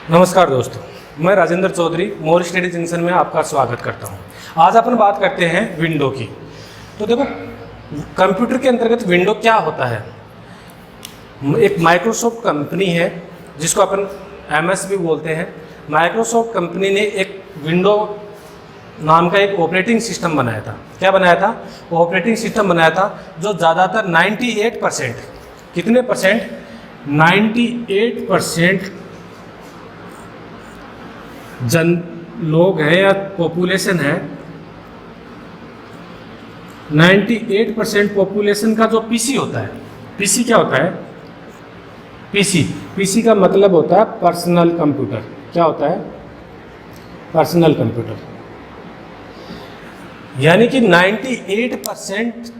नमस्कार दोस्तों, मैं Rajendra Chaudhary More Study Junction में आपका स्वागत करता हूं। आज अपन बात करते हैं विंडो की। तो देखो, कंप्यूटर के अंतर्गत विंडो क्या होता है। एक माइक्रोसॉफ्ट कंपनी है जिसको अपन MS भी बोलते हैं। माइक्रोसॉफ्ट कंपनी ने एक विंडो नाम का एक ऑपरेटिंग सिस्टम बनाया था। क्या बनाया था? ऑपरेटिंग सिस्टम बनाया था जो ज़्यादातर 98%, कितने परसेंट? 98% लोग हैं या पॉपुलेशन है, 98% पॉपुलेशन का जो पीसी होता है। पीसी क्या होता है? पीसी का मतलब होता है पर्सनल कंप्यूटर। क्या होता है? Personal computer. यानी कि 98%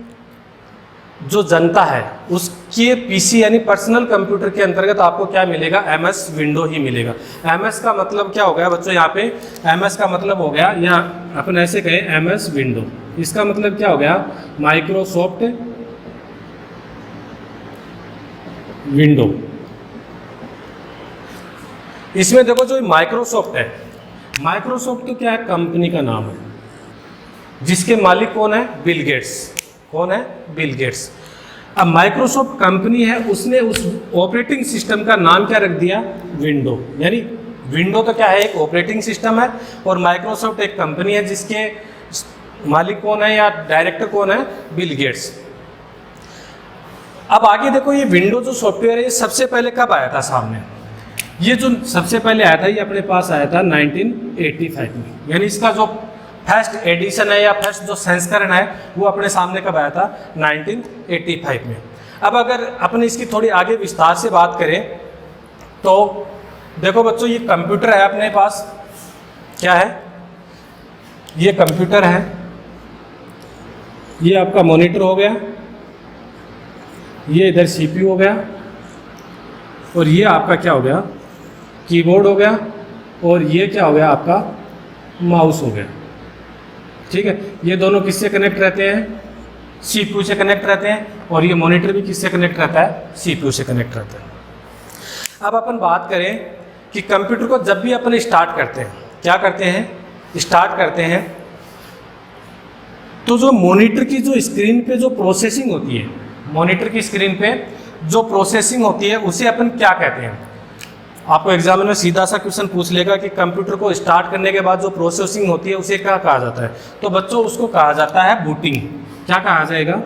जो जनता है उसके पीसी यानी पर्सनल कंप्यूटर के अंतर्गत आपको क्या मिलेगा? MS विंडो ही मिलेगा। MS का मतलब क्या हो गया बच्चों? यहाँ पे MS का मतलब हो गया, या अपन ऐसे कहें MS विंडो, इसका मतलब क्या हो गया? Microsoft window. इसमें देखो, जो माइक्रोसॉफ्ट है, माइक्रोसॉफ्ट तो क्या है? कंपनी का नाम है जिसके मालिक कौन है? Bill Gates. कौन है? Bill Gates. अब माइक्रोसॉफ्ट कंपनी है, उसने उस ऑपरेटिंग सिस्टम का नाम क्या रख दिया? विंडो। यानी विंडो तो क्या है? एक ऑपरेटिंग सिस्टम है, और माइक्रोसॉफ्ट एक कंपनी है जिसके मालिक कौन है या डायरेक्टर कौन है? Bill Gates. अब आगे देखो, ये विंडो जो सॉफ्टवेयर है ये सबसे पहले कब आया था सामने? ये जो सबसे पहले आया था ये अपने पास आया था 1985 में। यानी इसका जो फर्स्ट एडिशन है या फर्स्ट जो संस्करण है वो अपने सामने कब आया था? 1985 में। अब अगर अपन इसकी थोड़ी आगे विस्तार से बात करें तो देखो बच्चों, ये कंप्यूटर है अपने पास। क्या है? ये कंप्यूटर है, ये आपका मॉनिटर हो गया, ये इधर CPU हो गया, और ये आपका क्या हो गया? कीबोर्ड हो गया, और ये क्या हो गया? आपका माउस हो गया। ठीक है, ये दोनों किससे कनेक्ट रहते हैं? CPU से कनेक्ट रहते हैं, और ये मॉनिटर भी किससे कनेक्ट रहता है? CPU से कनेक्ट रहता है। अब अपन बात करें कि कंप्यूटर को जब भी अपन स्टार्ट करते हैं, क्या करते हैं? स्टार्ट करते हैं तो जो मॉनिटर की जो स्क्रीन पे जो प्रोसेसिंग होती है, मॉनिटर की स्क्रीन पे जो प्रोसेसिंग होती है उसे अपन क्या कहते हैं? आपको एग्जाम में सीधा सा क्वेश्चन पूछ लेगा कि कंप्यूटर को स्टार्ट करने के बाद जो प्रोसेसिंग होती है उसे क्या कहा जाता है? तो बच्चों, उसको कहा जाता है बूटिंग। क्या कहा जाएगा?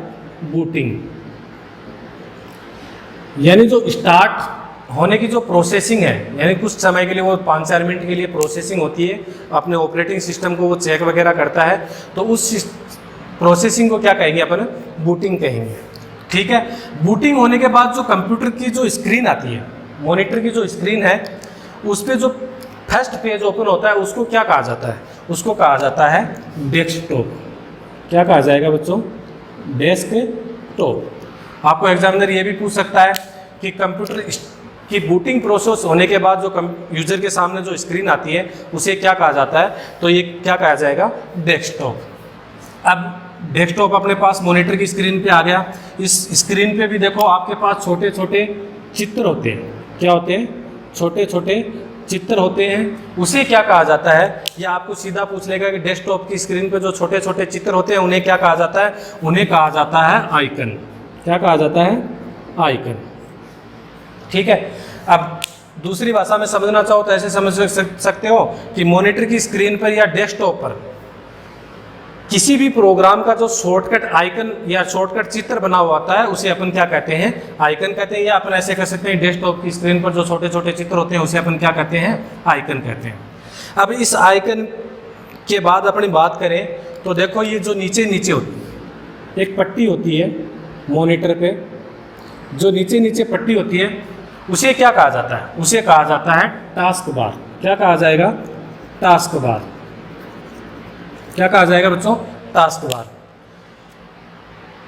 बूटिंग। यानी जो स्टार्ट होने की जो प्रोसेसिंग है, यानी कुछ समय के लिए वो 5-4 मिनट के लिए प्रोसेसिंग होती है, अपने ऑपरेटिंग सिस्टम को वो चेक वगैरह करता है, तो उस प्रोसेसिंग को क्या कहेंगे अपन? बूटिंग कहेंगे। ठीक है, बूटिंग होने के बाद जो कंप्यूटर की जो स्क्रीन आती है, मॉनिटर की जो स्क्रीन है, उस पर जो फर्स्ट पेज ओपन होता है उसको क्या कहा जाता है? उसको कहा जाता है डेस्कटॉप। क्या कहा जाएगा बच्चों? डेस्कटॉप। आपको एग्जामिनर ये भी पूछ सकता है कि कंप्यूटर की बूटिंग प्रोसेस होने के बाद जो यूजर के सामने जो स्क्रीन आती है उसे क्या कहा जाता है? तो ये क्या कहा जाएगा? डेस्कटॉप। अब डेस्कटॉप अपने पास मॉनिटर की स्क्रीन पे आ गया। इस स्क्रीन पे भी देखो आपके पास छोटे छोटे चित्र होते हैं। क्या होते हैं? छोटे छोटे चित्र होते हैं। उसे क्या कहा जाता है? या आपको सीधा पूछ लेगा कि डेस्कटॉप की स्क्रीन पे जो छोटे छोटे चित्र होते हैं उन्हें क्या कहा जाता है? उन्हें कहा जाता है आइकन। क्या कहा जाता है? आइकन। ठीक है, अब दूसरी भाषा में समझना चाहो तो ऐसे समझ सकते हो कि मॉनिटर की स्क्रीन पर या डेस्कटॉप पर किसी भी प्रोग्राम का जो शॉर्टकट आइकन या शॉर्टकट चित्र बना हुआ होता है उसे अपन क्या कहते हैं? आइकन कहते हैं। या अपन ऐसे कह सकते हैं, डेस्कटॉप की स्क्रीन पर जो छोटे छोटे चित्र होते हैं उसे अपन क्या कहते हैं? आइकन कहते हैं। अब इस आइकन के बाद अपनी बात करें तो देखो, ये जो नीचे नीचे होती है एक पट्टी होती है मॉनिटर पे, जो नीचे नीचे पट्टी होती है उसे क्या कहा जाता है? उसे कहा जाता है टास्क बार। क्या कहा जाएगा? Task bar. क्या कहा जाएगा बच्चों? Task bar.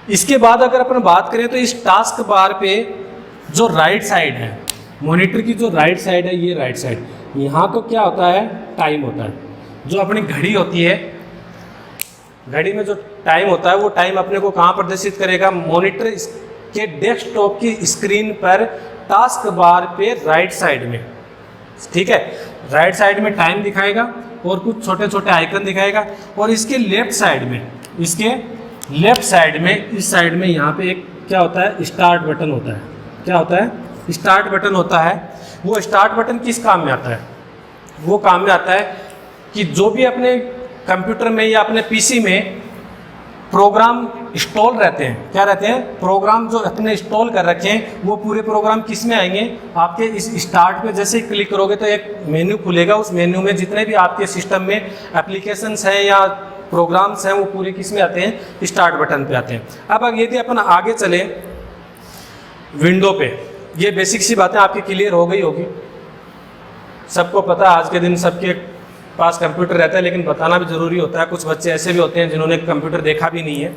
इसके बाद अगर अपन बात करें तो इस टास्क बार पे जो राइट साइड है, मॉनिटर की जो राइट साइड है, ये राइट साइड, यहाँ तो क्या होता है? टाइम होता है। जो अपनी घड़ी होती है, घड़ी में जो टाइम होता है वो टाइम अपने को कहाँ प्रदर्शित करेगा? मॉनिटर के डेस्कटॉप की स्क्रीन पर टास्क बार पे राइट साइड में ठीक है। राइट साइड में टाइम दिखाएगा और कुछ छोटे छोटे आइकन दिखाएगा, और इसके लेफ्ट साइड में, इसके लेफ्ट साइड में, इस साइड में यहाँ पे एक क्या होता है, स्टार्ट बटन होता है। क्या होता है? स्टार्ट बटन होता है। वो स्टार्ट बटन किस काम में आता है? वो काम में आता है कि जो भी अपने कंप्यूटर में या अपने पीसी में प्रोग्राम इंस्टॉल रहते हैं, क्या रहते हैं, प्रोग्राम जो अपने इंस्टॉल कर रखे हैं, वो पूरे प्रोग्राम किस में आएंगे, आपके इस स्टार्ट पे जैसे ही क्लिक करोगे तो एक मेन्यू खुलेगा। उस मेन्यू में जितने भी आपके सिस्टम में एप्लीकेशंस हैं या प्रोग्राम्स हैं, वो पूरे किस में आते हैं, स्टार्ट बटन पे आते हैं। अब यदि अपन आगे चले विंडो पे, ये बेसिक सी बातें आपकी क्लियर हो गई होगी, सबको पता है, आज के दिन सबके पास कंप्यूटर रहता है, लेकिन बताना भी ज़रूरी होता है। कुछ बच्चे ऐसे भी होते हैं जिन्होंने कंप्यूटर देखा भी नहीं है,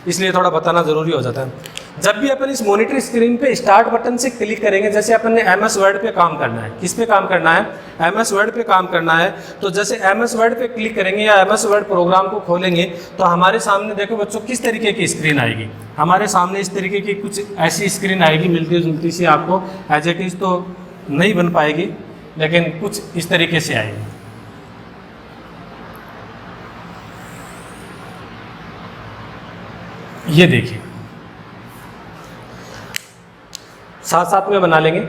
इसलिए थोड़ा बताना ज़रूरी हो जाता है। जब भी अपन इस मॉनिटर स्क्रीन पे स्टार्ट बटन से क्लिक करेंगे, जैसे अपन ने MS वर्ड पे काम करना है, किस पे काम करना है, MS वर्ड पे काम करना है, तो जैसे MS वर्ड पे क्लिक करेंगे या MS वर्ड प्रोग्राम को खोलेंगे तो हमारे सामने देखो बच्चों किस तरीके की स्क्रीन आएगी। हमारे सामने इस तरीके की कुछ ऐसी स्क्रीन आएगी, मिलती जुलती सी, आपको एज इट इज़ तो नहीं बन पाएगी, लेकिन कुछ इस तरीके से आएगी। ये देखिए, साथ साथ में बना लेंगे।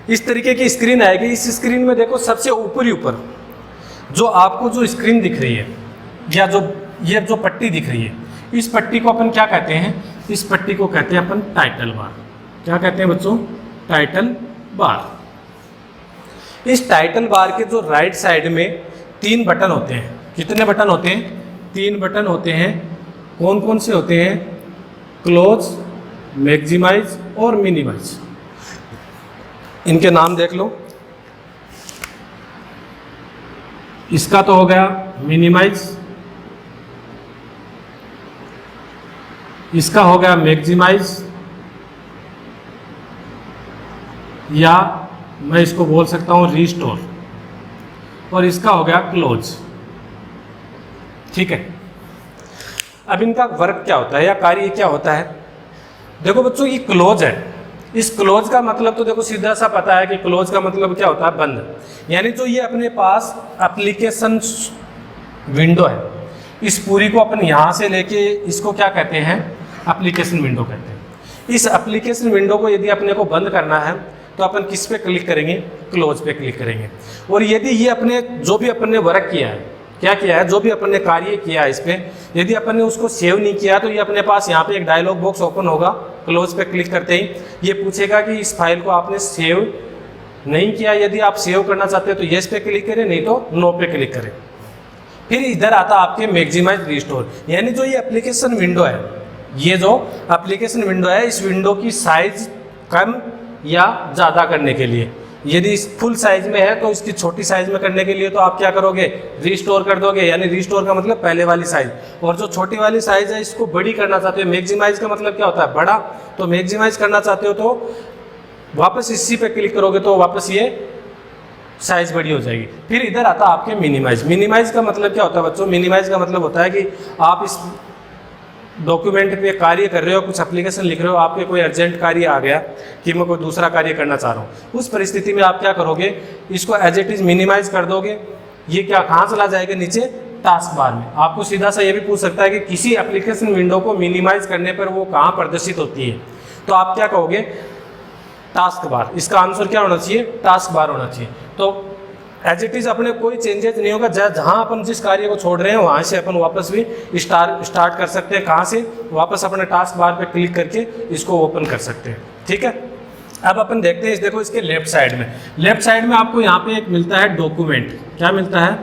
इस तरीके की स्क्रीन आएगी। इस स्क्रीन में देखो सबसे ऊपर जो आपको जो स्क्रीन दिख रही है, या ये जो पट्टी दिख रही है, इस पट्टी को अपन क्या कहते हैं, इस पट्टी को कहते हैं अपन टाइटल बार। क्या कहते हैं बच्चों? Title bar. इस टाइटल बार के जो राइट साइड में 3 बटन होते हैं। कितने बटन होते हैं? 3 बटन होते हैं। कौन कौन से होते हैं? क्लोज, मैक्सिमाइज और मिनिमाइज। इनके नाम देख लो। इसका तो हो गया मिनिमाइज, इसका हो गया मैक्सिमाइज, या मैं इसको बोल सकता हूं रीस्टोर, और इसका हो गया क्लोज। ठीक है। अब इनका वर्क क्या होता है या कार्य क्या होता है? देखो बच्चों, ये क्लोज है। इस क्लोज का मतलब तो देखो सीधा सा पता है कि क्लोज का मतलब क्या होता है, बंद। यानी जो ये अपने पास एप्लीकेशन विंडो है, इस पूरी को अपन यहाँ से लेके इसको क्या कहते हैं, एप्लीकेशन विंडो कहते हैं। इस एप्लीकेशन विंडो को यदि अपने को बंद करना है तो अपन किस पे क्लिक करेंगे? क्लोज पे क्लिक करेंगे। और यदि ये अपने जो भी अपन ने वर्क किया है, क्या किया है, जो भी अपन ने कार्य किया है इस पे, यदि अपन ने उसको सेव नहीं किया तो ये अपने पास यहाँ पे एक डायलॉग बॉक्स ओपन होगा। क्लोज पे क्लिक करते ही ये पूछेगा कि इस फाइल को आपने सेव नहीं किया। यदि आप सेव करना चाहते हैं तो येस पे क्लिक करें, नहीं तो नो पे क्लिक करें। फिर इधर आता आपके मैक्सिमाइज रिस्टोर, यानी जो ये एप्लीकेशन विंडो है, ये जो एप्लीकेशन विंडो है, इस विंडो की साइज कम या ज़्यादा करने के लिए, यदि फुल साइज में है तो इसकी छोटी साइज में करने के लिए तो आप क्या करोगे? रीस्टोर कर दोगे। यानी रीस्टोर का मतलब पहले वाली साइज, और जो छोटी वाली साइज है इसको बड़ी करना चाहते हो। मैक्सिमाइज का मतलब क्या होता है? बड़ा। तो मैक्सिमाइज करना चाहते हो तो वापस इसी पे क्लिक करोगे तो वापस ये साइज बड़ी हो जाएगी। फिर इधर आता है आपके मिनिमाइज। मिनिमाइज का मतलब क्या होता है बच्चों? मिनिमाइज का मतलब होता है कि आप इस डॉक्यूमेंट पे कार्य कर रहे हो, कुछ एप्लीकेशन लिख रहे हो, आपके कोई अर्जेंट कार्य आ गया कि मैं कोई दूसरा कार्य करना चाह रहा हूँ, उस परिस्थिति में आप क्या करोगे? इसको एज इट इज मिनिमाइज कर दोगे। ये क्या कहाँ चला जाएगा? नीचे टास्क बार में। आपको सीधा सा ये भी पूछ सकता है कि किसी एप्लीकेशन विंडो को मिनिमाइज करने पर वो कहाँ प्रदर्शित होती है, तो आप क्या कहोगे? Task bar. इसका आंसर क्या होना चाहिए? टास्क बार होना चाहिए। तो एज इट इज अपने कोई चेंजेस नहीं होगा। जहाँ अपन जिस कार्य को छोड़ रहे हैं वहाँ से अपन वापस भी स्टार्ट कर सकते हैं। कहाँ से? वापस अपने टास्क बार पे क्लिक करके इसको ओपन कर सकते हैं। ठीक है। अब अपन देखते हैं, देखो इसके लेफ्ट साइड में आपको यहाँ पे एक मिलता है डॉक्यूमेंट। क्या मिलता है?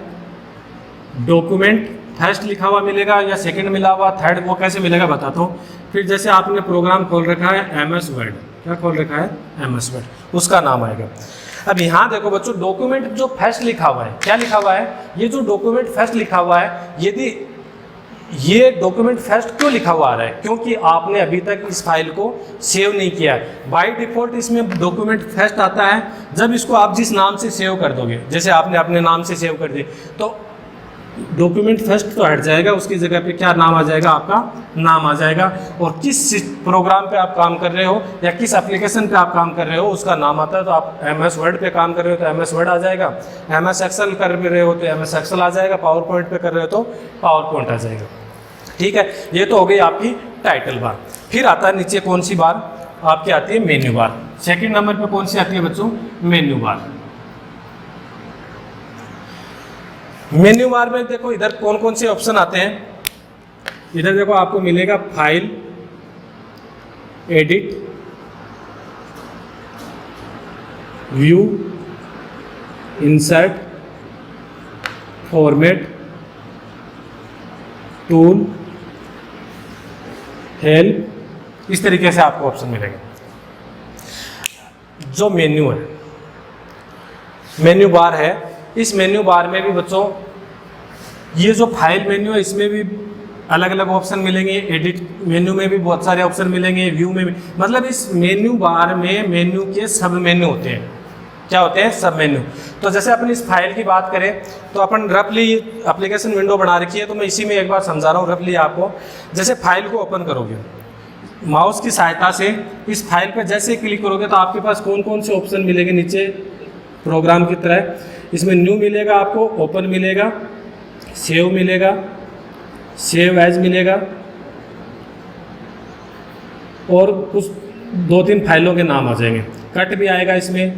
डॉक्यूमेंट। फर्स्ट लिखा हुआ मिलेगा या सेकंड मिला हुआ, थर्ड, वो कैसे मिलेगा बताता हूँ। फिर जैसे आपने प्रोग्राम खोल रखा है MS वर्ड, क्या खोल रखा है? MS वर्ड, उसका नाम आएगा। अब यहाँ देखो बच्चों, डॉक्यूमेंट जो फर्स्ट लिखा हुआ है, क्या लिखा हुआ है? ये जो डॉक्यूमेंट फर्स्ट लिखा हुआ है, यदि ये डॉक्यूमेंट फर्स्ट क्यों लिखा हुआ आ रहा है? क्योंकि आपने अभी तक इस फाइल को सेव नहीं किया है। बाय डिफॉल्ट इसमें डॉक्यूमेंट फर्स्ट आता है। जब इसको आप जिस नाम से सेव कर दोगे, जैसे आपने अपने नाम से सेव कर दी, तो डॉक्यूमेंट फर्स्ट तो हट जाएगा, उसकी जगह पे क्या नाम आ जाएगा, आपका नाम आ जाएगा। और किस प्रोग्राम पे आप काम कर रहे हो या किस एप्लीकेशन पे आप काम कर रहे हो उसका नाम आता है। तो आप MS वर्ड पे काम कर रहे हो तो MS वर्ड आ जाएगा, MS एक्सेल कर रहे हो तो MS एक्सेल आ जाएगा, पावर पॉइंट पे कर रहे हो तो पावर पॉइंट आ जाएगा। ठीक है, ये तो हो गई आपकी टाइटल बार। फिर आता है नीचे कौन सी बार आपकी आती है, मेन्यू बार। सेकंड नंबर पे कौन सी आती है बच्चों, मेन्यू बार। मेन्यू बार में देखो इधर कौन कौन से ऑप्शन आते हैं। इधर देखो आपको मिलेगा file, edit, view, insert, format, tool, help, इस तरीके से आपको ऑप्शन मिलेंगे। जो मेन्यू है, मेन्यू बार है, इस मेन्यू बार में भी बच्चों ये जो फाइल मेन्यू है इसमें भी अलग अलग ऑप्शन मिलेंगे, एडिट मेन्यू में भी बहुत सारे ऑप्शन मिलेंगे, व्यू में भी, मतलब इस मेन्यू बार में मेन्यू के सब मेन्यू होते हैं। क्या होते हैं, सब मेन्यू। तो जैसे अपन इस फाइल की बात करें तो अपन रफली एप्लीकेशन विंडो बना रखी है, तो मैं इसी में एक बार समझा रहा हूँ रफली आपको। जैसे फाइल को ओपन करोगे माउस की सहायता से, इस फाइल पर जैसे क्लिक करोगे तो आपके पास कौन कौन से ऑप्शन मिलेंगे नीचे प्रोग्राम की तरह। इसमें न्यू मिलेगा आपको, ओपन मिलेगा, सेव मिलेगा, सेव एज मिलेगा, और कुछ 2-3 फाइलों के नाम आ जाएंगे। कट भी आएगा इसमें,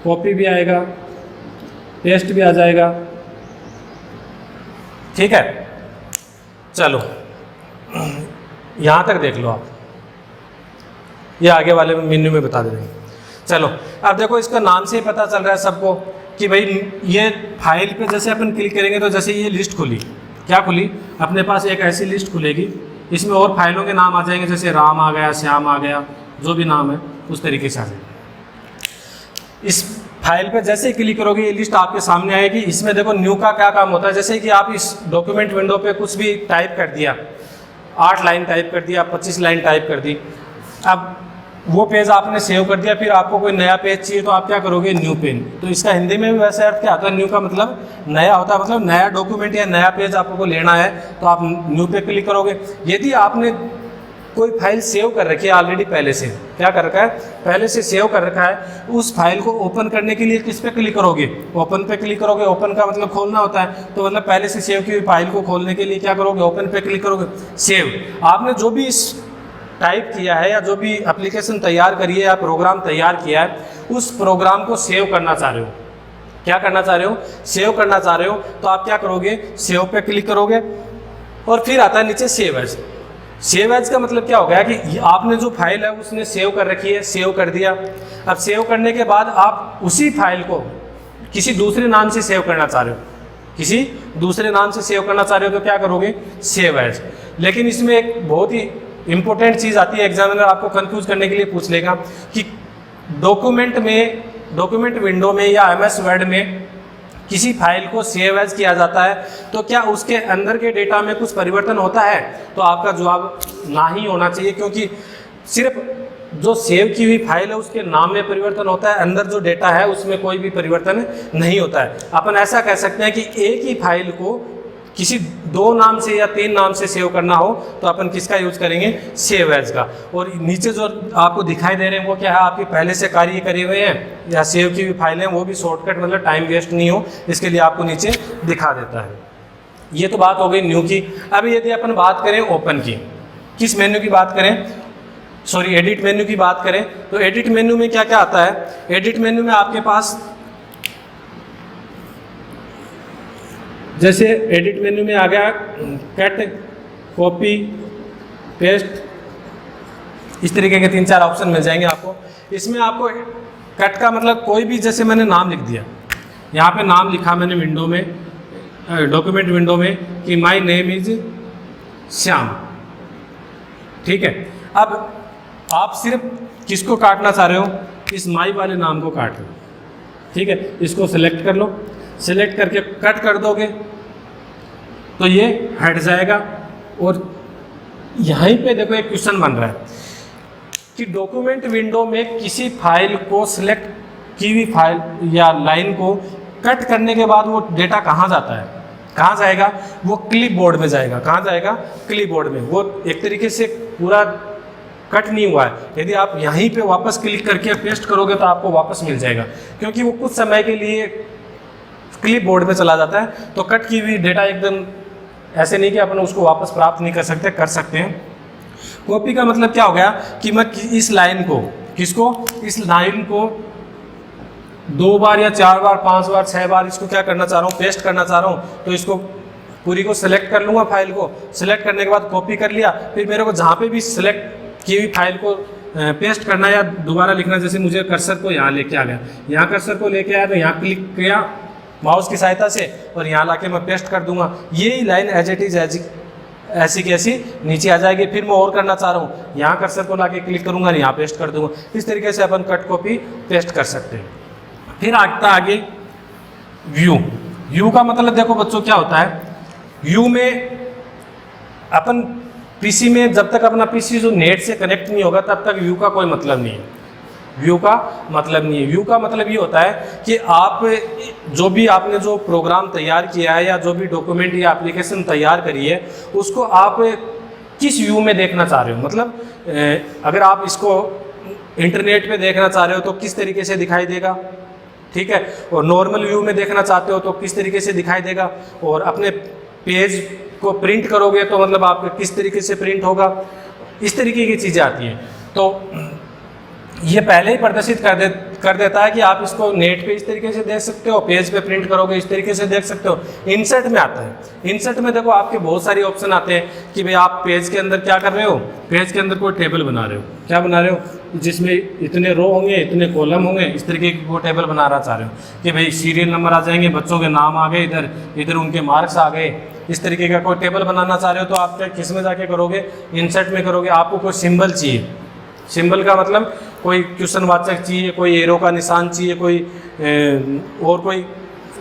कॉपी भी आएगा, पेस्ट भी आ जाएगा। ठीक है, चलो यहाँ तक देख लो आप, ये आगे वाले मेन्यू में बता देंगे। चलो अब देखो इसका नाम से ही पता चल रहा है सबको कि भाई ये फाइल पे जैसे अपन क्लिक करेंगे तो जैसे ये लिस्ट खुली, क्या खुली, अपने पास एक ऐसी लिस्ट खुलेगी, इसमें और फाइलों के नाम आ जाएंगे, जैसे राम आ गया, श्याम आ गया, जो भी नाम है उस तरीके से आ जाएगा। इस फाइल पे जैसे ही क्लिक करोगे ये लिस्ट आपके सामने आएगी। इसमें देखो न्यू का क्या काम होता है, जैसे कि आप इस डॉक्यूमेंट विंडो पे कुछ भी टाइप कर दिया, 8 लाइन टाइप कर दिया, 25 लाइन टाइप कर दी, अब वो पेज आपने सेव कर दिया, फिर आपको कोई नया पेज चाहिए तो आप क्या करोगे, न्यू पेज। तो इसका हिंदी में भी वैसे अर्थ क्या होता है, न्यू का मतलब नया होता है, मतलब नया डॉक्यूमेंट या नया पेज आपको लेना है तो आप न्यू पे क्लिक करोगे। यदि आपने कोई फाइल सेव कर रखी है ऑलरेडी, पहले से क्या कर रखा है, पहले से सेव कर रखा है, उस फाइल को ओपन करने के लिए किस पे क्लिक करोगे, ओपन पे क्लिक करोगे। ओपन का मतलब खोलना होता है, तो मतलब पहले से सेव की हुई फाइल को खोलने के लिए क्या करोगे, ओपन पे क्लिक करोगे। सेव, आपने जो भी इस टाइप किया है या जो भी एप्लीकेशन तैयार करी है या प्रोग्राम तैयार किया है, उस प्रोग्राम को सेव करना चाह रहे हो, क्या करना चाह रहे हो, सेव करना चाह रहे हो, तो आप क्या करोगे, सेव पे क्लिक करोगे। और फिर आता है नीचे सेव एज। सेव एज का मतलब क्या हो गया कि आपने जो फाइल है उसने सेव कर रखी है, सेव कर दिया। अब सेव करने के बाद आप उसी फाइल को किसी दूसरे नाम से सेव करना चाह रहे हो, किसी दूसरे नाम से सेव करना चाह रहे हो तो क्या करोगे, सेव एज। लेकिन इसमें एक बहुत ही इंपॉर्टेंट चीज़ आती है, एग्जामिनर आपको कंफ्यूज करने के लिए पूछ लेगा कि डॉक्यूमेंट में, डॉक्यूमेंट विंडो में या MS वर्ड में किसी फाइल को सेव एज किया जाता है तो क्या उसके अंदर के डेटा में कुछ परिवर्तन होता है। तो आपका जवाब ना ही होना चाहिए, क्योंकि सिर्फ जो सेव की हुई फाइल है उसके नाम में परिवर्तन होता है, अंदर जो डेटा है उसमें कोई भी परिवर्तन नहीं होता है। अपन ऐसा कह सकते हैं कि एक ही फाइल को किसी 2 नाम से या 3 नाम से सेव करना हो तो अपन किसका यूज करेंगे, सेव एज का। और नीचे जो आपको दिखाई दे रहे हैं वो क्या है, आपके पहले से कार्य करे हुए हैं या सेव की हुई फाइलें, वो भी शॉर्टकट, मतलब टाइम वेस्ट नहीं हो इसके लिए आपको नीचे दिखा देता है। ये तो बात हो गई न्यू की। अब यदि अपन बात करें ओपन की, किस मेन्यू की बात करें, सॉरी एडिट मेन्यू की बात करें, तो एडिट मेन्यू में क्या क्या आता है। एडिट मेन्यू में आपके पास जैसे एडिट मेन्यू में आ गया कट, कॉपी, पेस्ट, इस तरीके के 3-4 ऑप्शन मिल जाएंगे आपको। इसमें आपको कट का मतलब कोई भी, जैसे मैंने नाम लिख दिया, यहाँ पे नाम लिखा मैंने विंडो में, डॉक्यूमेंट विंडो में कि माय नेम इज श्याम, ठीक है। अब आप सिर्फ किसको काटना चाह रहे हो, इस माई वाले नाम को काट लो, ठीक है। इसको सिलेक्ट कर लो, सिलेक्ट करके कट कर दोगे तो ये हट जाएगा। और यहीं पे देखो एक क्वेश्चन बन रहा है कि डॉक्यूमेंट विंडो में किसी फाइल को सिलेक्ट की हुई फाइल या लाइन को कट करने के बाद वो डेटा कहाँ जाता है, कहाँ जाएगा? वो क्लिप बोर्ड में जाएगा। कहाँ जाएगा? क्लिप बोर्ड में। वो एक तरीके से पूरा कट नहीं हुआ है, यदि आप यहीं पे वापस क्लिक करके पेस्ट करोगे तो आपको वापस मिल जाएगा, क्योंकि वो कुछ समय के लिए क्लिप बोर्ड में चला जाता है। तो कट की हुई डेटा एकदम ऐसे नहीं कि अपन उसको वापस प्राप्त नहीं कर सकते, कर सकते हैं। कॉपी का मतलब क्या हो गया कि मैं इस लाइन को, किसको? इस लाइन को 2 बार या 4 बार 5 बार 6 बार इसको क्या करना चाह रहा हूँ? पेस्ट करना चाह रहा हूँ। तो इसको पूरी को सिलेक्ट कर लूँगा, फाइल को सिलेक्ट करने के बाद कॉपी कर लिया। फिर मेरे को जहाँ पे भी सिलेक्ट की हुई फाइल को पेस्ट करना या दोबारा लिखना, जैसे मुझे कर्सर को यहाँ लेके आ गया, यहाँ कर्सर को लेके आया तो यहाँ क्लिक किया माउस की सहायता से और यहाँ लाके मैं पेस्ट कर दूंगा। ये लाइन एज इट इज ऐसी की ऐसी नीचे आ जाएगी। फिर मैं और करना चाह रहा हूँ, यहाँ कर्सर को लाके क्लिक करूँगा, यहाँ पेस्ट कर दूंगा। इस तरीके से अपन कट कॉपी पेस्ट कर सकते हैं। फिर आता आगे व्यू। व्यू का मतलब देखो बच्चों क्या होता है, व्यू में अपन पीसी में जब तक अपना पीसी जो नेट से कनेक्ट नहीं होगा तब तक व्यू का कोई मतलब नहीं है। व्यू का मतलब नहीं है। व्यू का मतलब ये होता है कि आप जो भी आपने जो प्रोग्राम तैयार किया है या जो भी डॉक्यूमेंट या एप्लीकेशन तैयार करी है उसको आप किस व्यू में देखना चाह रहे हो। मतलब अगर आप इसको इंटरनेट पे देखना चाह रहे हो तो किस तरीके से दिखाई देगा, ठीक है। और नॉर्मल व्यू में देखना चाहते हो तो किस तरीके से दिखाई देगा। और अपने पेज को प्रिंट करोगे तो मतलब आप किस तरीके से प्रिंट होगा। इस तरीके की चीज़ें आती हैं। तो ये पहले ही प्रदर्शित कर देता है कि आप इसको नेट पे इस तरीके से देख सकते हो, पेज पे प्रिंट करोगे इस तरीके से देख सकते हो। इंसर्ट में आता है। इंसर्ट में देखो आपके बहुत सारे ऑप्शन आते हैं कि भाई आप पेज के अंदर क्या कर रहे हो, पेज के अंदर कोई टेबल बना रहे हो, क्या बना रहे हो, जिसमें इतने रो होंगे, इतने कॉलम होंगे, इस तरीके की वो टेबल बनाना चाह रहे हो कि भाई सीरियल नंबर आ जाएंगे, बच्चों के नाम आ गए, इधर उनके मार्क्स आ गए, इस तरीके का कोई टेबल बनाना चाह रहे हो। तो आप क्या किस में जाके करोगे? इंसर्ट में करोगे। आपको कोई सिंबल चाहिए, सिंबल का मतलब कोई क्वेश्चन वाचक चाहिए, कोई एरो का निशान चाहिए, कोई और कोई,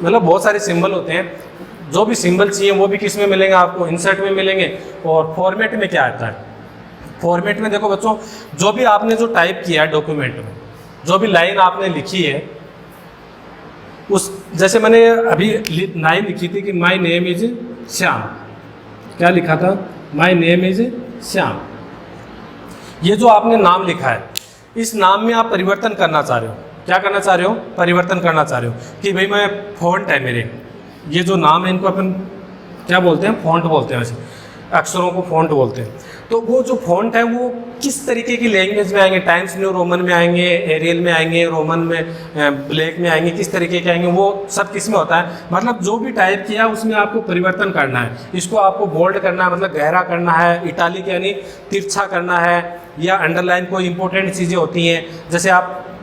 मतलब बहुत सारे सिंबल होते हैं। जो भी सिंबल चाहिए वो भी किस में मिलेंगे? आपको इंसर्ट में मिलेंगे। और फॉर्मेट में क्या आता है? फॉर्मेट में देखो बच्चों, जो भी आपने जो टाइप किया है डॉक्यूमेंट में, जो भी लाइन आपने लिखी है, उस जैसे मैंने अभी लाइन लिखी थी कि माय नेम इज श्याम, क्या लिखा था? My name is Shyam. ये जो आपने नाम लिखा है, इस नाम में आप परिवर्तन करना चाह रहे हो। क्या करना चाह रहे हो? परिवर्तन करना चाह रहे हो कि भाई मैं फॉन्ट है मेरे, ये जो नाम है इनको अपन क्या बोलते हैं? फॉन्ट बोलते हैं। वैसे अक्षरों को फॉन्ट बोलते हैं। तो वो जो फॉन्ट है वो किस तरीके की लैंग्वेज में आएंगे? टाइम्स न्यू रोमन में आएंगे, एरियल में आएंगे, रोमन में ब्लैक में आएंगे, किस तरीके के आएंगे? वो सब किस में होता है? मतलब जो भी टाइप किया उसमें आपको परिवर्तन करना है। इसको आपको बोल्ड करना है, मतलब गहरा करना है, इटालिक यानी तिरछा करना है, या अंडरलाइन। कोई इंपॉर्टेंट चीज़ें होती हैं, जैसे आप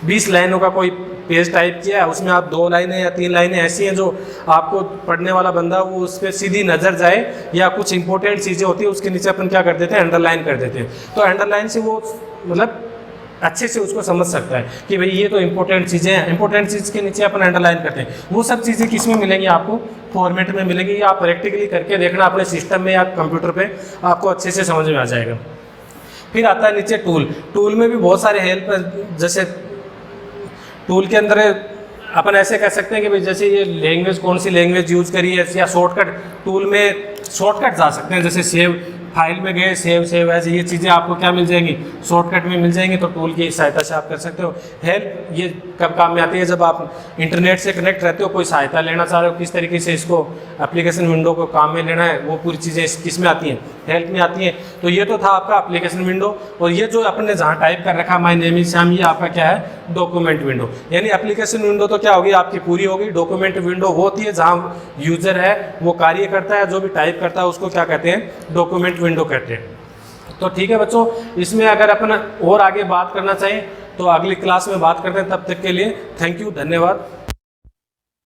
20 लाइनों का कोई पेज टाइप किया है, उसमें आप 2 लाइनें या 3 लाइनें ऐसी हैं जो आपको पढ़ने वाला बंदा वो उस पर सीधी नज़र जाए, या कुछ इंपॉर्टेंट चीज़ें होती हैं उसके नीचे अपन क्या कर देते हैं? अंडरलाइन कर देते हैं। तो अंडरलाइन से वो मतलब अच्छे से उसको समझ सकता है कि भाई ये तो इंपॉर्टेंट चीज़ें हैं। इंपॉर्टेंट चीज़ के नीचे अपन अंडरलाइन करते हैं। वो सब चीज़ें किस में मिलेंगी? आपको फॉर्मेट में मिलेंगी। या आप प्रैक्टिकली करके देखना अपने सिस्टम में या कंप्यूटर पर, आपको अच्छे से समझ में आ जाएगा। फिर आता है नीचे टूल। टूल में भी बहुत सारे हेल्प है। जैसे टूल के अंदर अपन ऐसे कह सकते हैं कि भाई जैसे ये लैंग्वेज, कौन सी लैंग्वेज यूज़ करी है, या शॉर्टकट टूल में शॉर्टकट जा सकते हैं। जैसे सेव फाइल में गए, सेव एज, ये चीज़ें आपको क्या मिल जाएंगी? शॉर्टकट में मिल जाएंगी। तो टूल की सहायता से आप कर सकते हो। हेल्प ये कब काम में आती है? जब आप इंटरनेट से कनेक्ट रहते हो, कोई सहायता लेना चाह रहे हो, किस तरीके से इसको एप्लीकेशन विंडो को काम में लेना है, वो पूरी चीज़ें किस में आती हैं? हेल्प में आती हैं। तो ये तो था आपका एप्लीकेशन विंडो। और ये जो आपने जहाँ टाइप कर रखा माय नेम इज श्याम, ये आपका क्या है? Document window. यानी एप्लीकेशन विंडो तो क्या होगी? आपकी पूरी होगी। डॉक्यूमेंट विंडो होती है जहाँ यूजर है वो कार्य करता है, जो भी टाइप करता है उसको क्या कहते हैं? डॉक्यूमेंट विंडो कहते हैं। तो ठीक है बच्चों, इसमें अगर अपन और आगे बात करना चाहें तो अगली क्लास में बात करते हैं। तब तक के लिए थैंक यू, धन्यवाद।